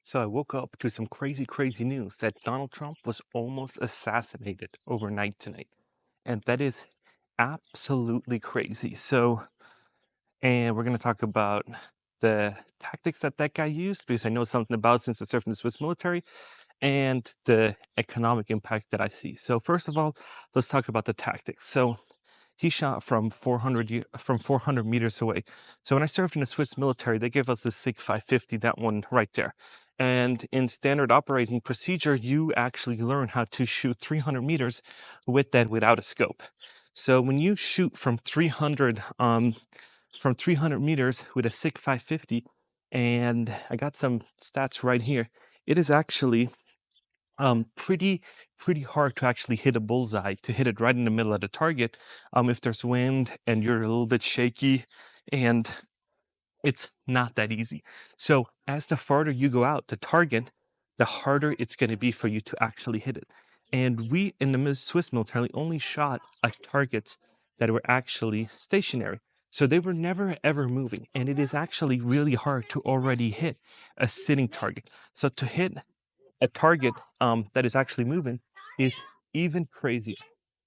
So I woke up to some crazy, crazy news that Donald Trump was almost assassinated overnight tonight. And that is absolutely crazy. And we're going to talk about the tactics that that guy used because I know something about it since I served in the Swiss military and the economic impact that I see. So first of all, let's talk about the tactics. So he shot from 400 meters away. So when I served in the Swiss military, they gave us the SIG 550, that one right there. And in standard operating procedure, you actually learn how to shoot 300 meters with that without a scope. So when you shoot from 300 meters with a SIG 550, and I got some stats right here, it is actually pretty hard to actually hit a bullseye, to hit it right in the middle of the target, if there's wind and you're a little bit shaky, and it's not that easy. So as the farther you go out to target, the harder it's going to be for you to actually hit it. And we in the Swiss military only shot at targets that were actually stationary. So they were never ever moving. And it is actually really hard to already hit a sitting target. So to hit a target that is actually moving is even crazier.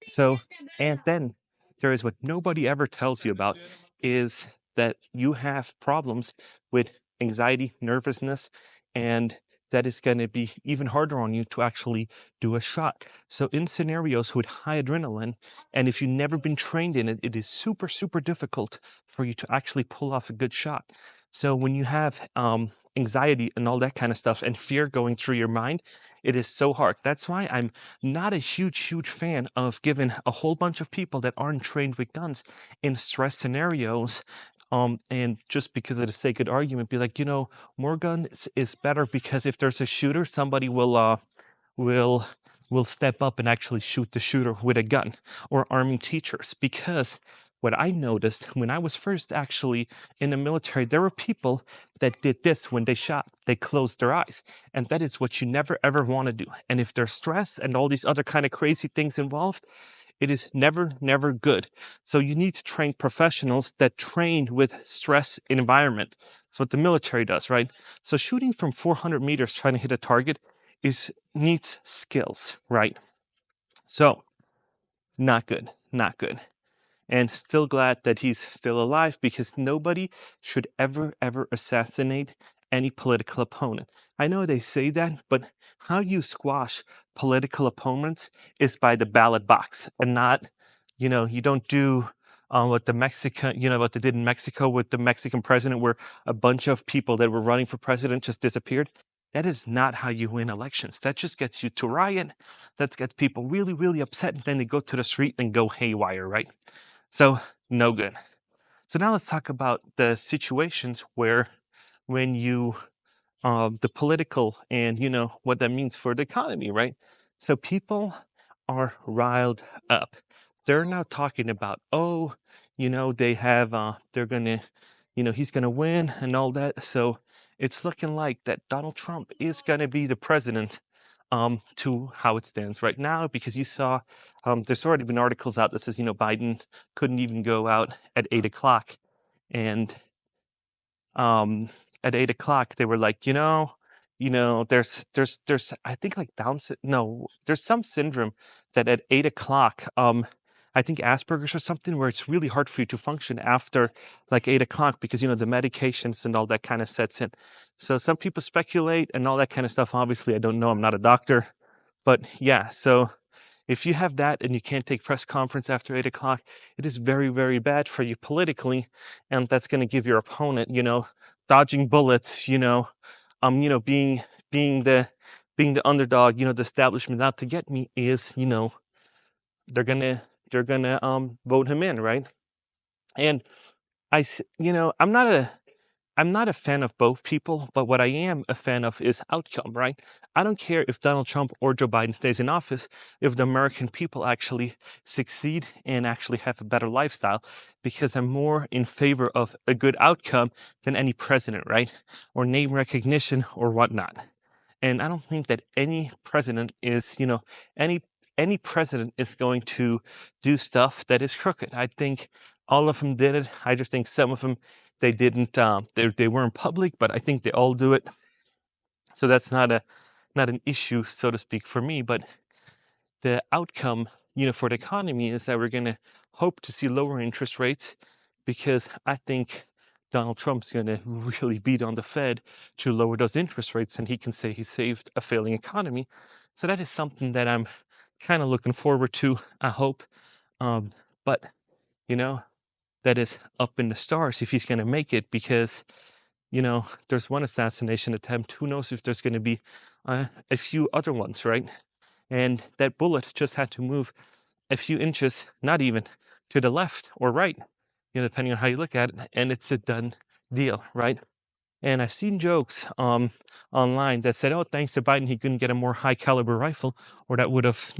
So, and then there is what nobody ever tells you about is that you have problems with anxiety, nervousness, and that is going to be even harder on you to actually do a shot. So in scenarios with high adrenaline, and if you've never been trained in it, it is super, super difficult for you to actually pull off a good shot. So when you have anxiety and all that kind of stuff and fear going through your mind, it is so hard. That's why I'm not a huge fan of giving a whole bunch of people that aren't trained with guns in stress scenarios. And just because of the sake of argument, be like, more guns is better because if there's a shooter, somebody will will step up and actually shoot the shooter with a gun, or arming teachers. Because what I noticed when I was first actually in the military, there were people that did this when they shot. They closed their eyes. And that is what you never ever want to do. And if there's stress and all these other kind of crazy things involved, it is never good. So you need to train professionals that train with stress environment. That's what the military does, right? So shooting from 400 meters trying to hit a target needs skills, right? So not good, not good. And still glad that he's still alive, because nobody should ever assassinate any political opponent. I know they say that, but how you squash political opponents is by the ballot box, and not, you don't do what what they did in Mexico with the Mexican president, where a bunch of people that were running for president just disappeared. That is not how you win elections. That just gets you to riot. That gets people really upset, and then they go to the street and go haywire, right? So, no good. So now let's talk about the situations where, when the political, and what that means for the economy, right? So people are riled up. They're now talking about, oh, they have, they're gonna, he's gonna win and all that. So it's looking like that Donald Trump is gonna be the president, to how it stands right now, because you saw, there's already been articles out that says, Biden couldn't even go out at 8 o'clock, and um, at 8 o'clock they were like, there's I think like no, there's some syndrome that at 8 o'clock, I think Asperger's or something, where it's really hard for you to function after like 8 o'clock, because the medications and all that kind of sets in. So some people speculate and all that kind of stuff. Obviously, I don't know. I'm not a doctor, but yeah. So if you have that and you can't take press conference after 8 o'clock, it is very bad for you politically, and that's going to give your opponent, dodging bullets, being the underdog, the establishment out to get me, is, they're gonna vote him in, right? And I'm not a fan of both people, but what I am a fan of is outcome, right? I don't care if Donald Trump or Joe Biden stays in office, if the American people actually succeed and actually have a better lifestyle, because I'm more in favor of a good outcome than any president, right? Or name recognition or whatnot. And I don't think that any president is, any president is going to do stuff that is crooked. I think all of them did it. I just think some of them, they didn't, they weren't public, but I think they all do it. So that's not an issue, so to speak, for me. But the outcome, for the economy is that we're going to hope to see lower interest rates, because I think Donald Trump's going to really beat on the Fed to lower those interest rates, and he can say he saved a failing economy. So that is something that I'm kind of looking forward to, I hope. Um, but, that is up in the stars if he's going to make it, because, there's one assassination attempt. Who knows if there's going to be a few other ones, right? And that bullet just had to move a few inches, not even to the left or right, depending on how you look at it, and it's a done deal, right? And I've seen jokes online that said, "Oh, thanks to Biden, he couldn't get a more high caliber rifle, or that would have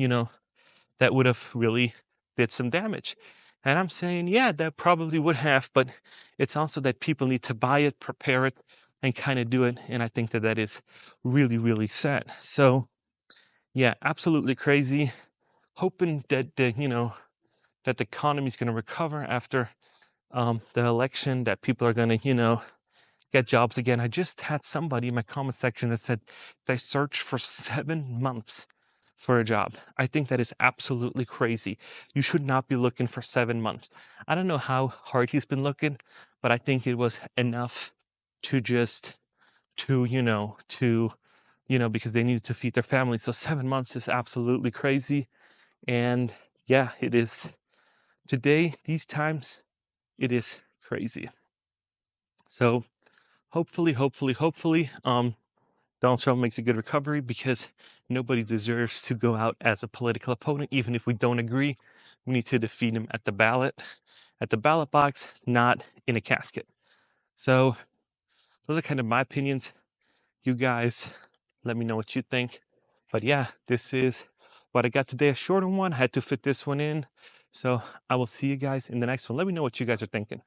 really did some damage." And I'm saying, yeah, that probably would have, but it's also that people need to buy it, prepare it, and kind of do it. And I think that that is really, really sad. So, yeah, absolutely crazy. Hoping that that the economy is going to recover after the election, that people are going to get jobs again. I just had somebody in my comment section that said they searched for 7 months for a job. I think that is absolutely crazy. You should not be looking for 7 months. I don't know how hard he's been looking, but I think it was enough to just because they needed to feed their family. So 7 months is absolutely crazy. And yeah, it is today, these times, it is crazy. So hopefully, Donald Trump makes a good recovery, because nobody deserves to go out as a political opponent. Even if we don't agree, we need to defeat him at the ballot box, not in a casket. So those are kind of my opinions. You guys, let me know what you think. But yeah, this is what I got today. A shorter one. I had to fit this one in. So I will see you guys in the next one. Let me know what you guys are thinking.